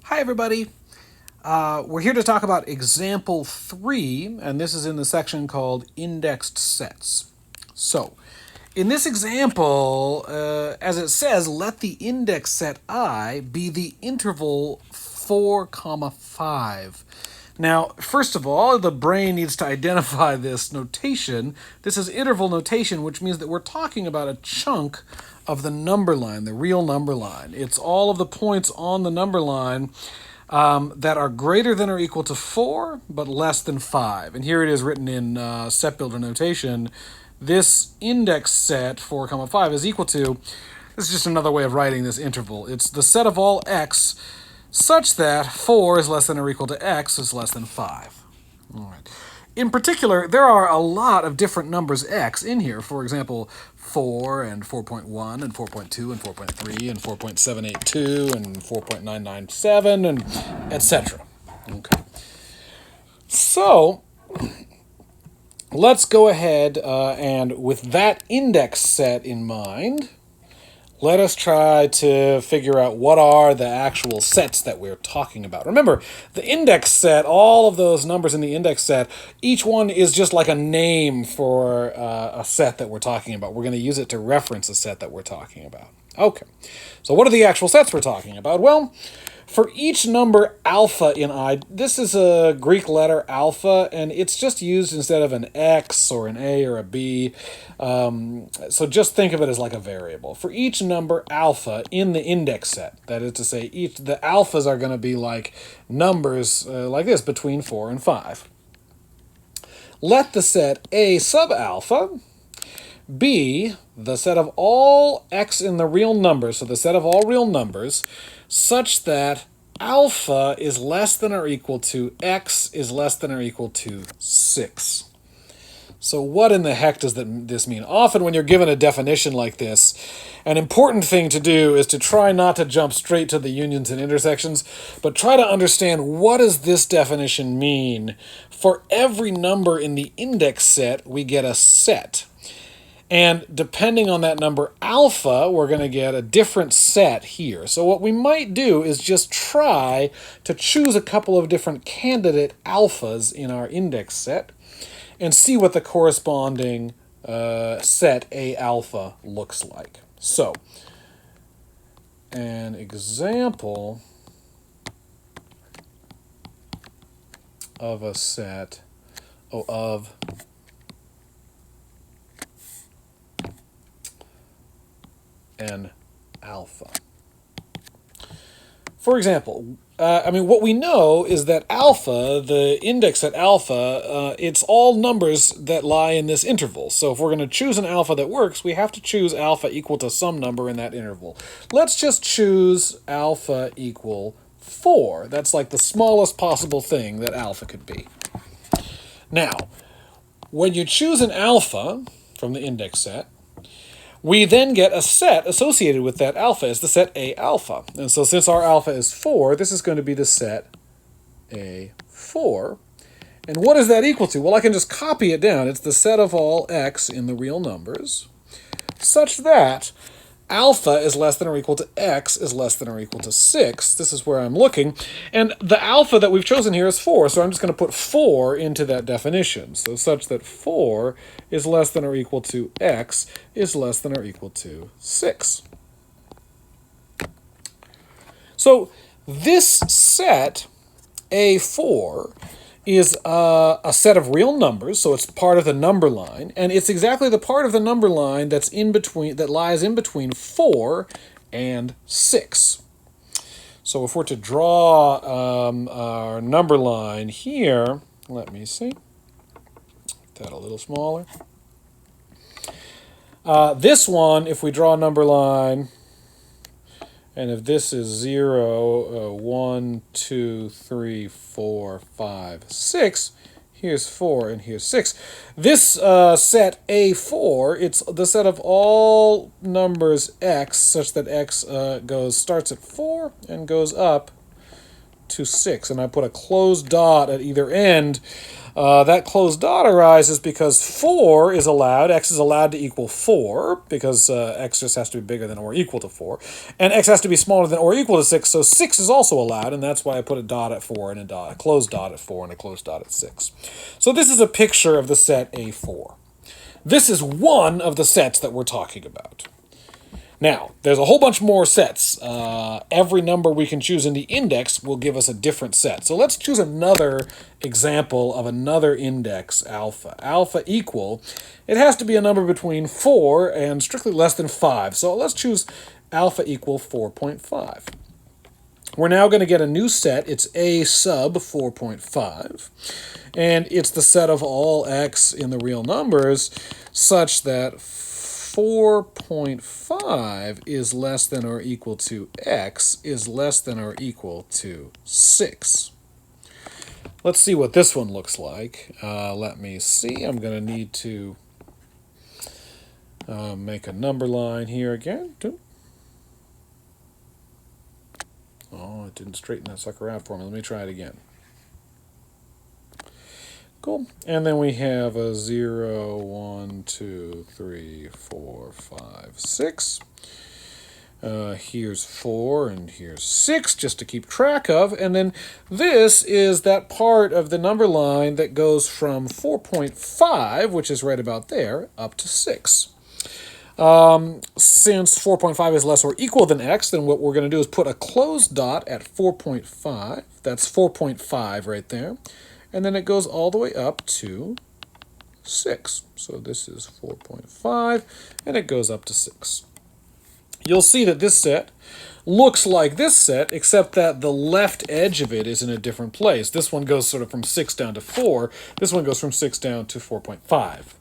Hi, everybody. We're here to talk about example 3, and this is in the section called indexed sets. So, in this example, as it says, let the index set I be the interval 4, comma 5. Now, first of all, the brain needs to identify this notation. This is interval notation, which means that we're talking about a chunk of the number line, the real number line. It's all of the points on the number line that are greater than or equal to 4, but less than 5. And here it is written in set builder notation. This index set, 4, comma 5, is equal to, this is just another way of writing this interval. It's the set of all x such that 4 is less than or equal to x is less than 5. All right. In particular, there are a lot of different numbers x in here. For example, 4 and 4.1 and 4.2 and 4.3 and 4.782 and 4.997 and etc. Okay. So, let's go ahead and with that index set in mind, let us try to figure out what are the actual sets that we're talking about. Remember, the index set, all of those numbers in the index set, each one is just like a name for a set that we're talking about. We're going to use it to reference a set that we're talking about. Okay, so what are the actual sets we're talking about? Well, for each number alpha in I, this is a Greek letter alpha, and it's just used instead of an X or an A or a B. So just think of it as like a variable. For each number alpha in the index set, that is to say, the alphas are going to be like numbers like this, between 4 and 5. Let the set A sub alpha be the set of all x in the real numbers, so the set of all real numbers, such that alpha is less than or equal to x is less than or equal to 6. So what in the heck does this mean? Often when you're given a definition like this, an important thing to do is to try not to jump straight to the unions and intersections, but try to understand what does this definition mean. For every number in the index set, we get a set. And depending on that number alpha, we're going to get a different set here. So what we might do is just try to choose a couple of different candidate alphas in our index set and see what the corresponding set A alpha looks like. So, an example of a set of an alpha. For example, what we know is that alpha, the index at alpha, it's all numbers that lie in this interval. So if we're going to choose an alpha that works, we have to choose alpha equal to some number in that interval. Let's just choose alpha equal 4. That's like the smallest possible thing that alpha could be. Now, when you choose an alpha from the index set, we then get a set associated with that alpha as the set A alpha. And so since our alpha is 4, this is going to be the set A4. And what is that equal to? Well, I can just copy it down. It's the set of all x in the real numbers, such that alpha is less than or equal to x is less than or equal to 6. This is where I'm looking. And the alpha that we've chosen here is 4, so I'm just going to put 4 into that definition. So such that 4 is less than or equal to x is less than or equal to 6. So this set, A4, is a set of real numbers, so it's part of the number line, and it's exactly the part of the number line that's in between, that lies in between 4 and 6. So if we're to draw our number line here, let me see, make that a little smaller. This one, if we draw a number line, and if this is 0, 1, 2, 3, 4, 5, 6, here's 4 and here's 6. This set A4, it's the set of all numbers x such that x starts at 4 and goes up to 6, and I put a closed dot at either end, that closed dot arises because 4 is allowed, x is allowed to equal 4, because x just has to be bigger than or equal to 4, and x has to be smaller than or equal to 6, so 6 is also allowed, and that's why I put a dot at 4 and a closed dot at 4 and a closed dot at 6. So this is a picture of the set A4. This is one of the sets that we're talking about. Now, there's a whole bunch more sets. Every number we can choose in the index will give us a different set. So let's choose another example of another index, alpha. Alpha equal, it has to be a number between 4 and strictly less than 5. So let's choose alpha equal 4.5. We're now going to get a new set. It's A sub 4.5. And it's the set of all x in the real numbers such that 4.5 is less than or equal to x is less than or equal to 6. Let's see what this one looks like. Let me see. I'm going to need to make a number line here again. Oh, it didn't straighten that sucker out for me. Let me try it again. Cool. And then we have a 0, 1, 2, 3, 4, 5, 6. Here's 4 and here's 6 just to keep track of. And then this is that part of the number line that goes from 4.5, which is right about there, up to 6. Since 4.5 is less or equal than x, then what we're going to do is put a closed dot at 4.5. That's 4.5 right there. And then it goes all the way up to 6. So this is 4.5, and it goes up to 6. You'll see that this set looks like this set, except that the left edge of it is in a different place. This one goes sort of from 6 down to 4. This one goes from 6 down to 4.5.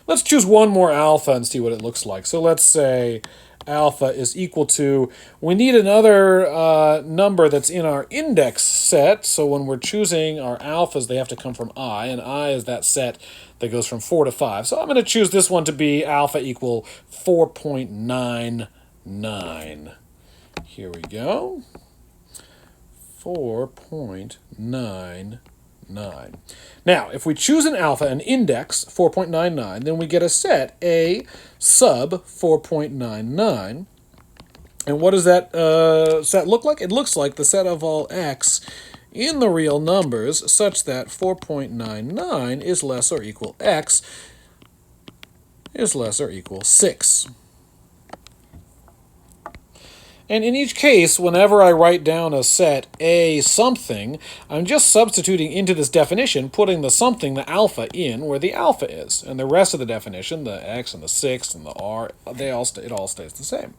Let's choose one more alpha and see what it looks like. So let's say alpha is equal to, we need another number that's in our index set. So when we're choosing our alphas, they have to come from I, and I is that set that goes from 4 to 5. So I'm going to choose this one to be alpha equal 4.99. Here we go. 4.99. Now, if we choose an alpha, an index, 4.99, then we get a set, A sub 4.99. And what does that set look like? It looks like the set of all x in the real numbers such that 4.99 is less or equal x is less or equal 6. And in each case, whenever I write down a set A something, I'm just substituting into this definition, putting the something, the alpha, in where the alpha is. And the rest of the definition, the x and the 6 and the r, it all stays the same.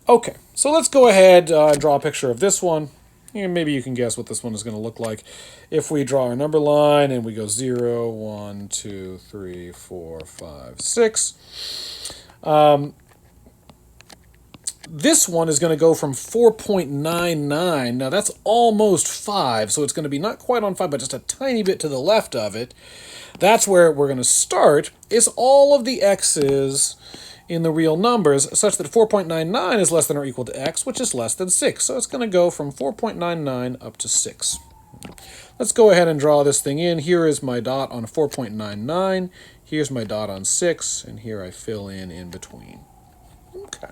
Okay, so let's go ahead and draw a picture of this one. And maybe you can guess what this one is going to look like. If we draw our number line and we go 0, 1, 2, 3, 4, 5, 6. This one is going to go from 4.99. Now that's almost 5, so it's going to be not quite on 5, but just a tiny bit to the left of it. That's where we're going to start, is all of the x's in the real numbers such that 4.99 is less than or equal to x, which is less than 6. So it's going to go from 4.99 up to 6. Let's go ahead and draw this thing in. Here is my dot on 4.99. Here's my dot on 6, and here I fill in between. Okay.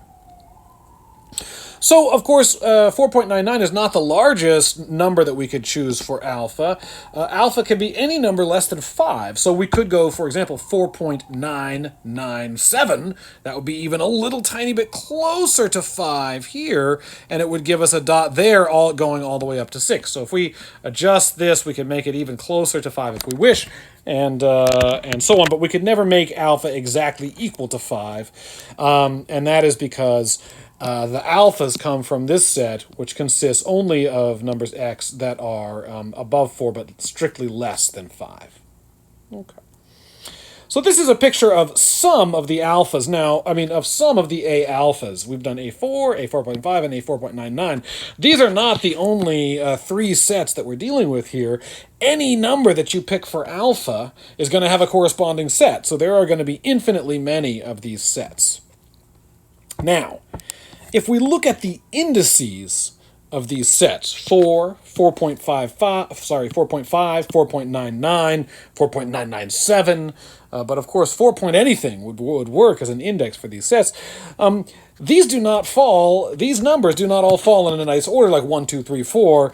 So, of course, 4.99 is not the largest number that we could choose for alpha. Alpha can be any number less than 5. So we could go, for example, 4.997. That would be even a little tiny bit closer to 5 here, and it would give us a dot there all going all the way up to 6. So if we adjust this, we can make it even closer to 5 if we wish, and so on. But we could never make alpha exactly equal to 5, and that is because the alphas come from this set, which consists only of numbers x that are above 4 but strictly less than 5. Okay. So this is a picture of some of the alphas. Now, of some of the A alphas. We've done A4, A4.5, and A4.99. These are not the only 3 sets that we're dealing with here. Any number that you pick for alpha is going to have a corresponding set. So there are going to be infinitely many of these sets. Now, if we look at the indices of these sets: 4, 4.55, sorry, 4.5, 4.99, 4.997, but of course 4 point anything would work as an index for these sets. These do not fall, these numbers do not all fall in a nice order like 1, 2, 3, 4.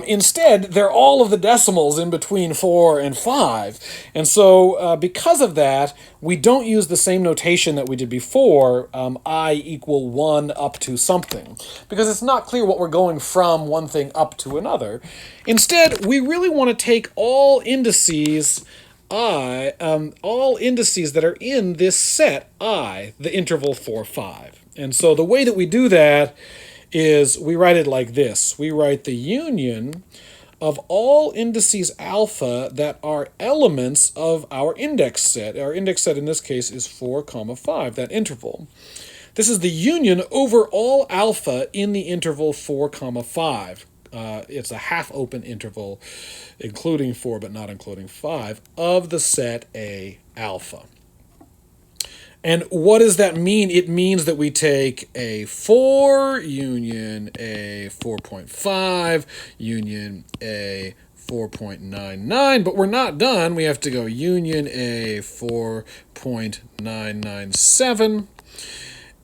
Instead, they're all of the decimals in between 4 and 5. And so because of that, we don't use the same notation that we did before, I equal 1 up to something, because it's not clear what we're going from one thing up to another. Instead, we really want to take all indices all indices that are in this set I, the interval 4, 5. And so the way that we do that is we write it like this. We write the union of all indices alpha that are elements of our index set. Our index set in this case is 4, 5, that interval. This is the union over all alpha in the interval 4, 5. It's a half-open interval, including 4 but not including 5, of the set A alpha. And what does that mean? It means that we take a 4 union a 4.5 union a 4.99, but we're not done. We have to go union a 4.997,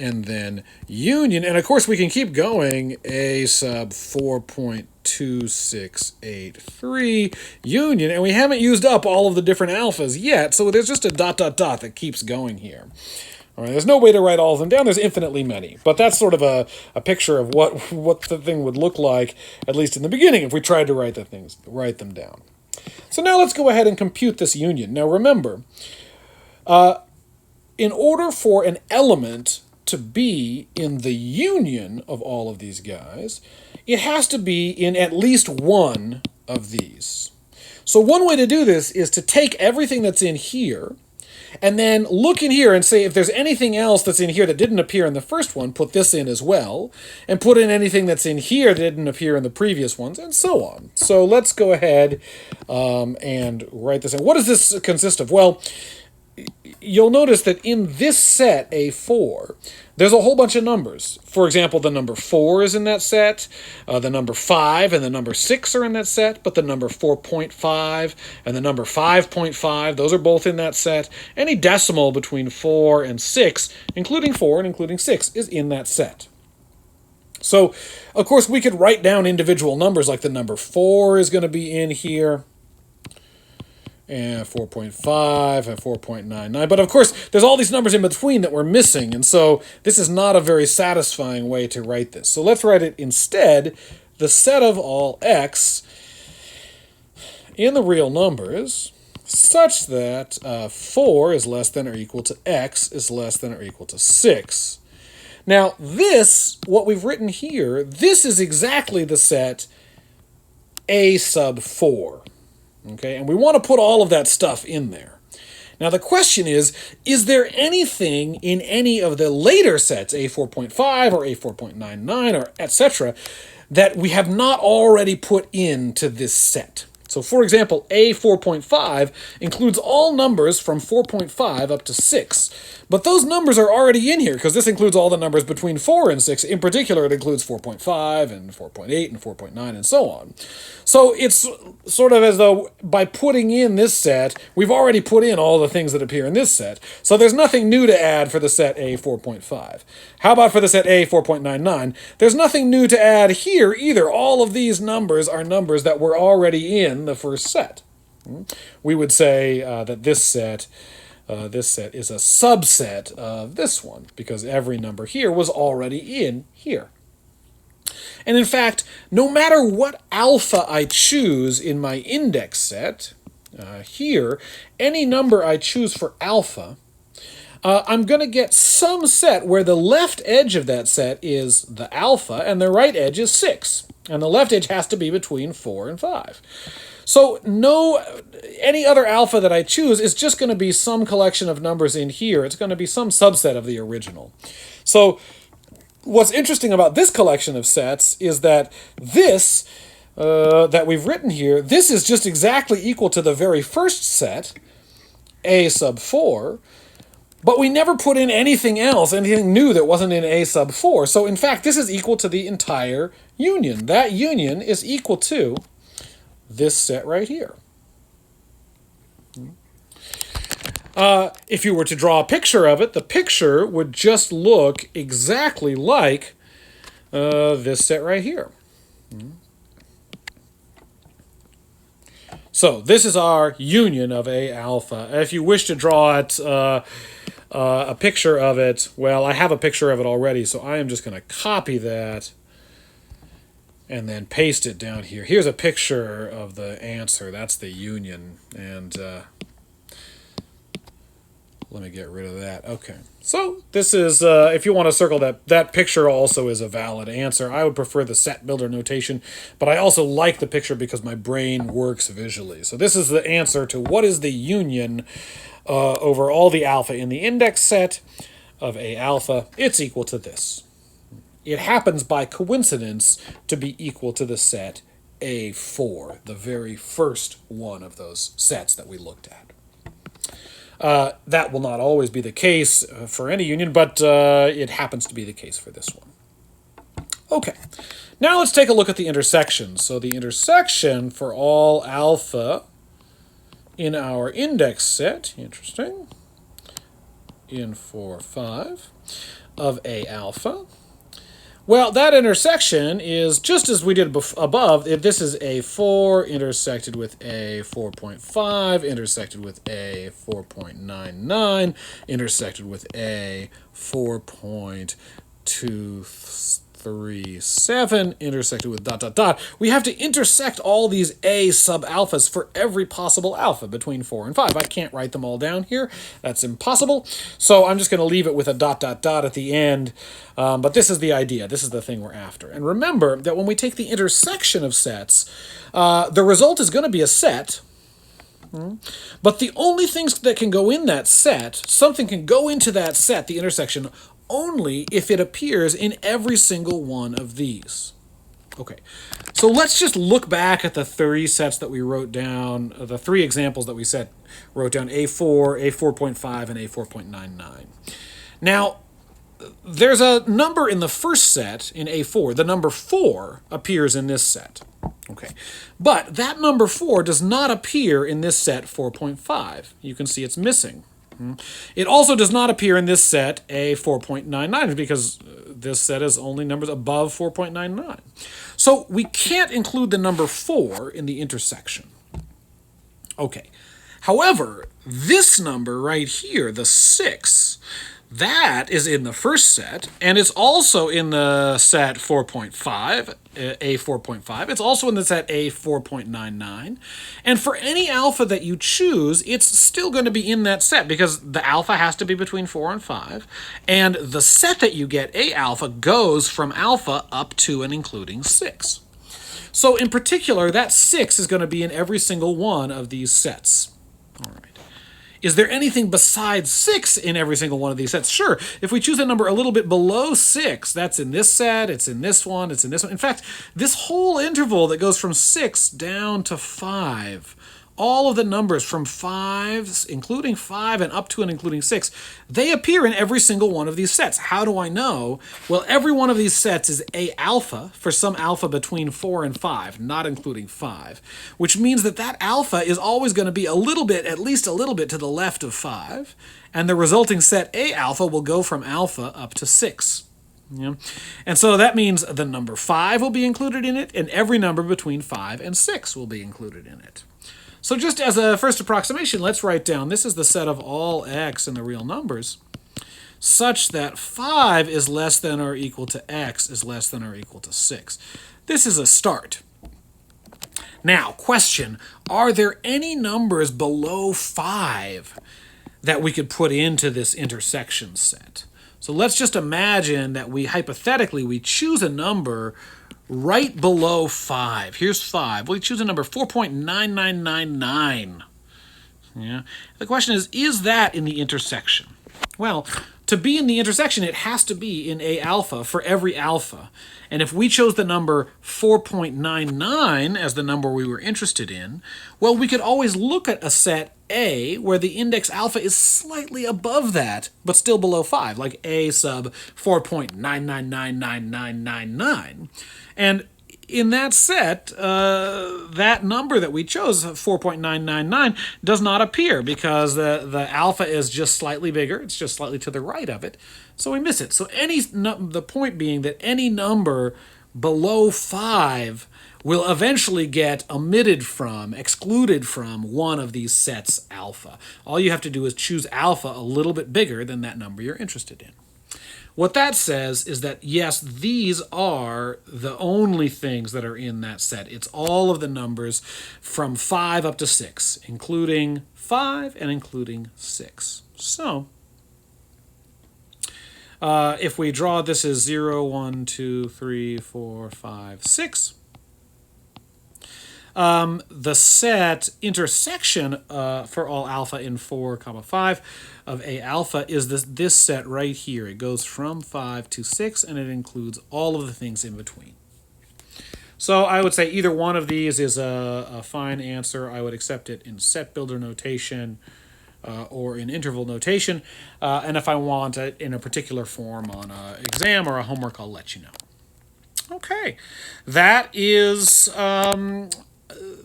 and then union, and of course we can keep going, a sub 4.2683 union, and we haven't used up all of the different alphas yet, so there's just a ... that keeps going here. All right, there's no way to write all of them down. There's infinitely many, but that's sort of a picture of what the thing would look like, at least in the beginning, if we tried to write them down. So now let's go ahead and compute this union. Now remember, in order for an element to be in the union of all of these guys, it has to be in at least one of these. So one way to do this is to take everything that's in here and then look in here and say if there's anything else that's in here that didn't appear in the first one, put this in as well, and put in anything that's in here that didn't appear in the previous ones, and so on. So let's go ahead and write this in. What does this consist of? Well, you'll notice that in this set, A4, there's a whole bunch of numbers. For example, the number 4 is in that set, the number 5 and the number 6 are in that set, but the number 4.5 and the number 5.5, those are both in that set. Any decimal between 4 and 6, including 4 and including 6, is in that set. So, of course, we could write down individual numbers, like the number 4 is going to be in here, and 4.5 and 4.99. But of course, there's all these numbers in between that we're missing, and so this is not a very satisfying way to write this. So let's write it instead, the set of all x in the real numbers such that 4 is less than or equal to x is less than or equal to 6. Now this, what we've written here, this is exactly the set A sub 4. Okay, and we want to put all of that stuff in there. Now the question is there anything in any of the later sets, A4.5 or A4.99 or etc., that we have not already put into this set? So for example, A4.5 includes all numbers from 4.5 up to 6. But those numbers are already in here because this includes all the numbers between 4 and 6. In particular, it includes 4.5 and 4.8 and 4.9 and so on. So it's sort of as though by putting in this set, we've already put in all the things that appear in this set. So there's nothing new to add for the set A4.5. How about for the set A4.99? There's nothing new to add here either. All of these numbers are numbers that were already in the first set. We would say that this set is a subset of this one because every number here was already in here. And in fact, no matter what alpha I choose in my index set, here, any number I choose for alpha, I'm going to get some set where the left edge of that set is the alpha and the right edge is 6. And the left edge has to be between 4 and 5. So any other alpha that I choose is just going to be some collection of numbers in here. It's going to be some subset of the original. So what's interesting about this collection of sets is that this, that we've written here, this is just exactly equal to the very first set, A sub 4, But we never put in anything else, anything new that wasn't in A sub 4. So in fact, this is equal to the entire union. That union is equal to this set right here. If you were to draw a picture of it, the picture would just look exactly like this set right here. So this is our union of A alpha. If you wish to draw it, a picture of it, well, I have a picture of it already, so I am just going to copy that and then paste it down here. Here's a picture of the answer. That's the union. And let me get rid of that. Okay. So this is, if you want to circle that, that picture also is a valid answer. I would prefer the set builder notation, but I also like the picture because my brain works visually. So this is the answer to what is the union over all the alpha in the index set of A alpha. It's equal to this. It happens by coincidence to be equal to the set A4, the very first one of those sets that we looked at. That will not always be the case for any union, but it happens to be the case for this one. Okay, now let's take a look at the intersection. So the intersection for all alpha in our index set, interesting, in 4, 5, of A alpha. Well, that intersection is just as we did above. If this is A4 intersected with A 4.5, intersected with A 4.99, intersected with A 4.237, intersected with ... We have to intersect all these A sub alphas for every possible alpha between 4 and 5. I can't write them all down here. That's impossible. So I'm just going to leave it with a ... at the end. But this is the idea. This is the thing we're after. And remember that when we take the intersection of sets, the result is going to be a set. But the only things that can go in that set, something can go into that set, the intersection, only if it appears in every single one of these. Okay, so let's just look back at the 3 sets that we wrote down, the 3 examples that we wrote down, A4, A4.5, and A4.99. Now, there's a number in the first set, in A4. The number 4 appears in this set. Okay, but that number 4 does not appear in this set 4.5. You can see it's missing. It also does not appear in this set A 4.99 because this set is only numbers above 4.99. So we can't include the number 4 in the intersection. Okay. However, this number right here, the 6, that is in the first set, and it's also in the set 4.5, A 4.5. It's also in the set A 4.99. And for any alpha that you choose, it's still going to be in that set because the alpha has to be between 4 and 5. And the set that you get, A alpha, goes from alpha up to and including 6. So in particular, that 6 is going to be in every single one of these sets. All right. Is there anything besides 6 in every single one of these sets? Sure. If we choose a number a little bit below 6, that's in this set, it's in this one, it's in this one. In fact, this whole interval that goes from 6 down to 5, all of the numbers from 5, including 5 and up to and including 6, they appear in every single one of these sets. How do I know? Well, every one of these sets is A alpha for some alpha between 4 and 5, not including 5, which means that that alpha is always going to be a little bit, at least a little bit to the left of 5, and the resulting set A alpha will go from alpha up to 6. Yeah. And so that means the number 5 will be included in it, and every number between 5 and 6 will be included in it. So just as a first approximation, let's write down, this is the set of all x in the real numbers, such that 5 is less than or equal to x is less than or equal to 6. This is a start. Now, question, are there any numbers below 5 that we could put into this intersection set? So let's just imagine that we choose a number right below 5. Here's 5. We choose a number 4.9999. Yeah. The question is that in the intersection? Well, to be in the intersection, it has to be in A alpha for every alpha. And if we chose the number 4.99 as the number we were interested in, well, we could always look at a set A where the index alpha is slightly above that, but still below 5, like A sub 4.9999999. And in that set, that number that we chose, 4.999, does not appear because the alpha is just slightly bigger. It's just slightly to the right of it. So we miss it. So the point being that any number below 5 will eventually get excluded from one of these sets alpha. All you have to do is choose alpha a little bit bigger than that number you're interested in. What that says is that, yes, these are the only things that are in that set. It's all of the numbers from 5 up to 6, including 5 and including 6. So, if we draw this as 0, 1, 2, 3, 4, 5, 6, the set intersection for all alpha in 4, 5 of A alpha is this set right here. It goes from 5 to 6, and it includes all of the things in between. So I would say either one of these is a fine answer. I would accept it in set builder notation or in interval notation. And if I want it in a particular form on an exam or a homework, I'll let you know. Okay, that is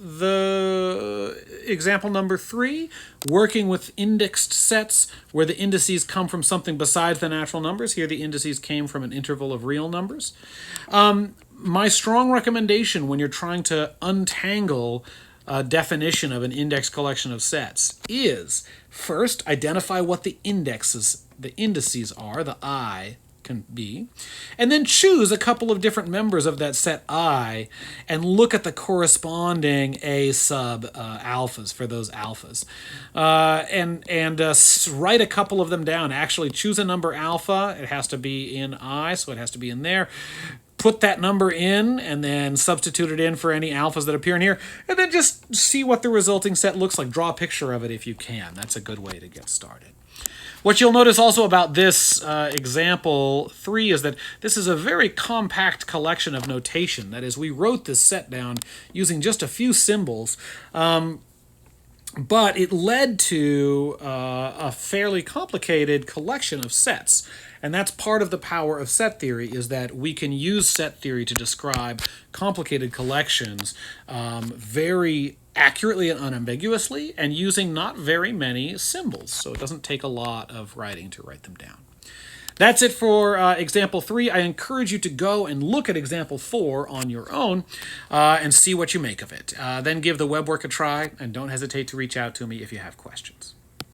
the example number 3, working with indexed sets where the indices come from something besides the natural numbers. Here the indices came from an interval of real numbers. My strong recommendation when you're trying to untangle a definition of an index collection of sets is first identify what the indices are, the I can be, and then choose a couple of different members of that set I and look at the corresponding A sub alphas for those alphas. And write a couple of them down. Actually choose a number alpha. It has to be in I, so it has to be in there. Put that number in and then substitute it in for any alphas that appear in here, and then just see what the resulting set looks like. Draw a picture of it if you can. That's a good way to get started. What you'll notice also about this example 3 is that this is a very compact collection of notation. That is, we wrote this set down using just a few symbols, but it led to a fairly complicated collection of sets. And that's part of the power of set theory, is that we can use set theory to describe complicated collections very accurately and unambiguously, and using not very many symbols. So it doesn't take a lot of writing to write them down. That's it for example 3. I encourage you to go and look at example 4 on your own and see what you make of it. Then give the web work a try, and don't hesitate to reach out to me if you have questions.